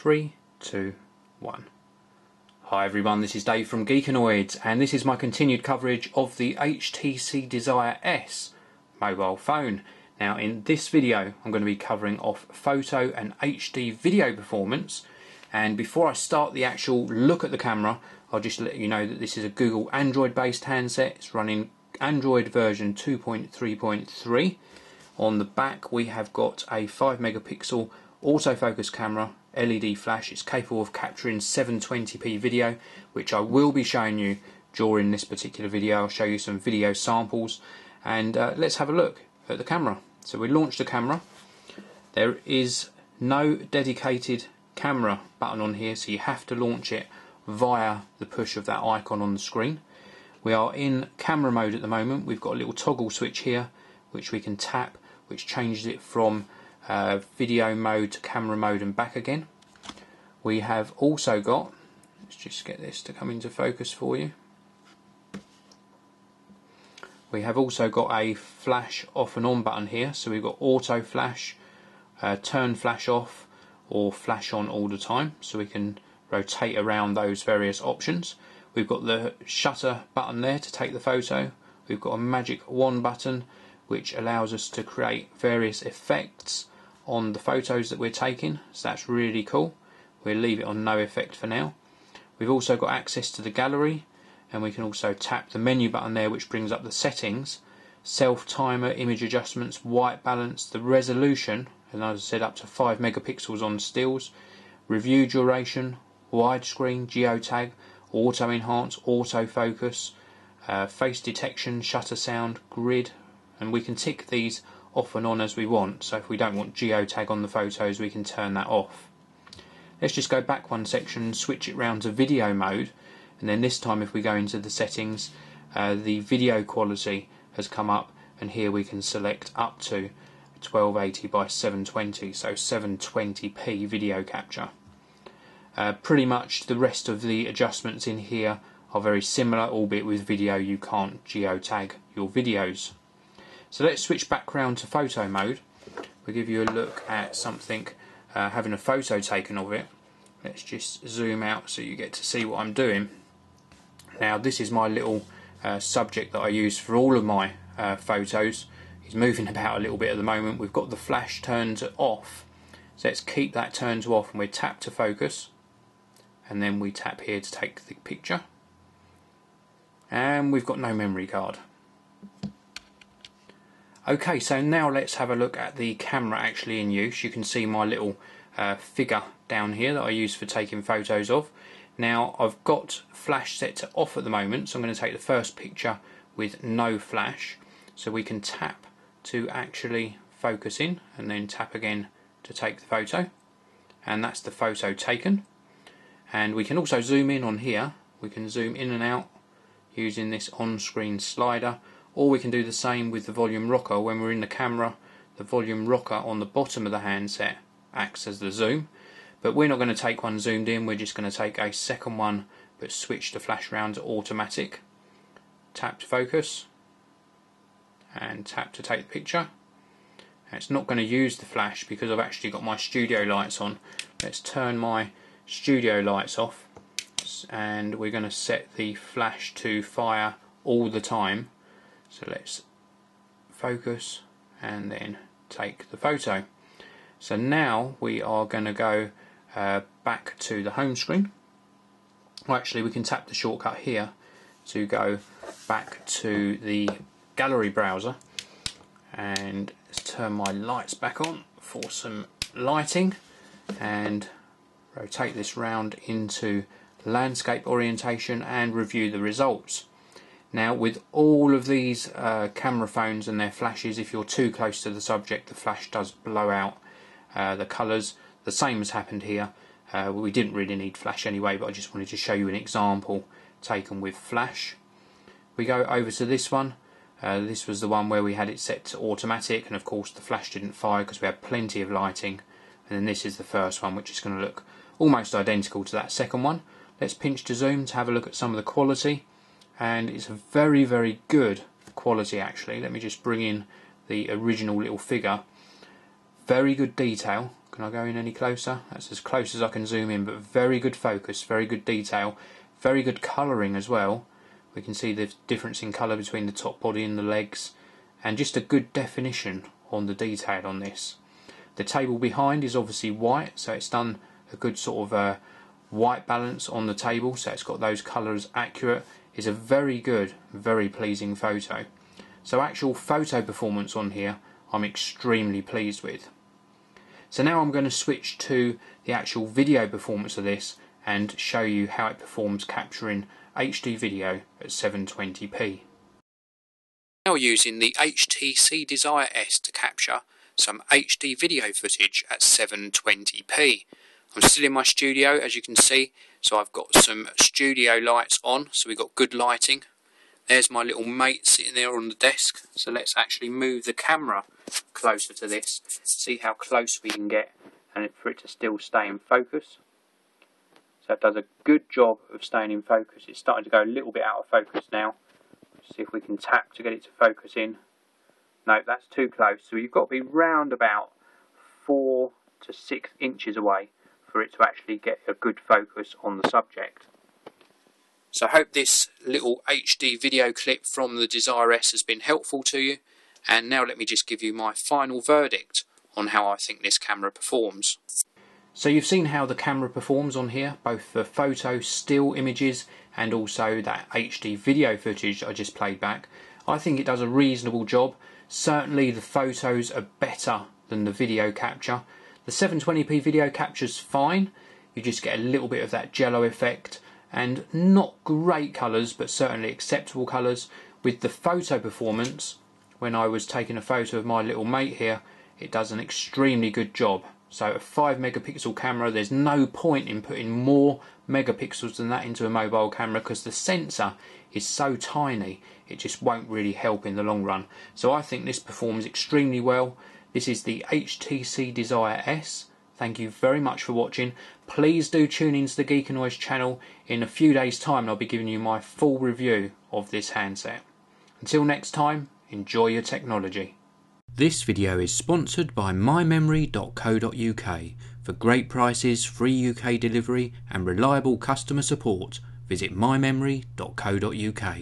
3, 2, 1. Hi everyone, this is Dave from Geekanoids, and this is my continued coverage of the HTC Desire S mobile phone. Now in this video I'm going to be covering off photo and HD video performance, and before I start the actual look at the camera, I'll just let you know that this is a Google Android based handset. It's running Android version 2.3.3. On the back we have got a 5 megapixel autofocus camera, LED flash. It's capable of capturing 720p video, which I will be showing you during this particular video. I'll show you some video samples, and let's have a look at the camera. So we launched the camera. There is no dedicated camera button on here, so you have to launch it via the push of that icon on the screen. We are in camera mode at the moment. We've got a little toggle switch here which we can tap, which changes it from video mode to camera mode and back again. We have also got, let's just get this to come into focus for you. We have also got a flash off and on button here, so we've got auto flash, turn flash off, or flash on all the time, so we can rotate around those various options. We've got the shutter button there to take the photo. We've got a magic wand button which allows us to create various effects on the photos that we're taking, so that's really cool. We'll leave it on no effect for now. We've also got access to the gallery, and we can also tap the menu button there which brings up the settings, self timer, image adjustments, white balance, the resolution, and as I said up to 5 megapixels on stills, review duration, widescreen, geotag, auto enhance, auto focus, face detection, shutter sound, grid, and we can tick these off and on as we want. So if we don't want geotag on the photos, we can turn that off. Let's just go back one section and switch it round to video mode, and then this time if we go into the settings, the video quality has come up, and here we can select up to 1280 by 720, so 720p video capture. Pretty much the rest of the adjustments in here are very similar, albeit with video you can't geotag your videos. So let's switch back round to photo mode. We'll give you a look at something, having a photo taken of it. Let's just zoom out so you get to see what I'm doing. Now this is my little subject that I use for all of my photos. He's moving about a little bit at the moment. We've got the flash turned to off, so let's keep that turned to off, and we tap to focus, and then we tap here to take the picture, and we've got no memory card. Okay, so now let's have a look at the camera actually in use. You can see my little figure down here that I use for taking photos of. Now I've got flash set to off at the moment, so I'm going to take the first picture with no flash. So we can tap to actually focus in, and then tap again to take the photo, and that's the photo taken. And we can also zoom in on here. We can zoom in and out using this on-screen slider, or we can do the same with the volume rocker. When we're in the camera, the volume rocker on the bottom of the handset acts as the zoom, but we're not going to take one zoomed in, we're just going to take a second one but switch the flash round to automatic. Tap to focus and tap to take the picture. And it's not going to use the flash because I've actually got my studio lights on. Let's turn my studio lights off, and we're going to set the flash to fire all the time. So let's focus and then take the photo. So now we are going to go back to the home screen. Well, actually we can tap the shortcut here to go back to the gallery browser, and let's turn my lights back on for some lighting and rotate this round into landscape orientation and review the results. Now with all of these camera phones and their flashes, if you're too close to the subject, the flash does blow out the colours. The same has happened here. We didn't really need flash anyway, but I just wanted to show you an example taken with flash. We go over to this one. This was the one where we had it set to automatic, and of course the flash didn't fire because we had plenty of lighting. And then this is the first one, which is going to look almost identical to that second one. Let's pinch to zoom to have a look at some of the quality, and it's a very, very good quality actually. Let me just bring in the original little figure. Very good detail, Can I go in any closer? That's as close as I can zoom in, but very good focus, very good detail, very good colouring as well. We can see the difference in colour between the top body and the legs, and just a good definition on the detail on this. The table behind is obviously white, so it's done a good sort of white balance on the table, so it's got those colours accurate. It's a very good, very pleasing photo. So actual photo performance on here I'm extremely pleased with. So now I'm going to switch to the actual video performance of this and show you how it performs capturing HD video at 720p. Now using the HTC Desire S to capture some HD video footage at 720p. I'm still in my studio, as you can see, so I've got some studio lights on, so we've got good lighting. There's my little mate sitting there on the desk, so let's actually move the camera closer to this, see how close we can get and for it to still stay in focus. So it does a good job of staying in focus. It's starting to go a little bit out of focus now. See if we can tap to get it to focus in. No, that's too close, so you've got to be round about 4 to 6 inches away for it to actually get a good focus on the subject. So I hope this little HD video clip from the Desire S has been helpful to you, and now let me just give you my final verdict on how I think this camera performs. So you've seen how the camera performs on here, both the photo, still images and also that HD video footage I just played back. I think it does a reasonable job. Certainly the photos are better than the video capture. The 720p video capture's fine, you just get a little bit of that jello effect and not great colours but certainly acceptable colours. With the photo performance, when I was taking a photo of my little mate here, it does an extremely good job. So a 5 megapixel camera, there's no point in putting more megapixels than that into a mobile camera because the sensor is so tiny it just won't really help in the long run. So I think this performs extremely well. This is the HTC Desire S. Thank you very much for watching. Please do tune into the Geekanoids channel. In a few days time and I'll be giving you my full review of this handset. Until next time, enjoy your technology. This video is sponsored by mymemory.co.uk. For great prices, free UK delivery and reliable customer support, visit mymemory.co.uk.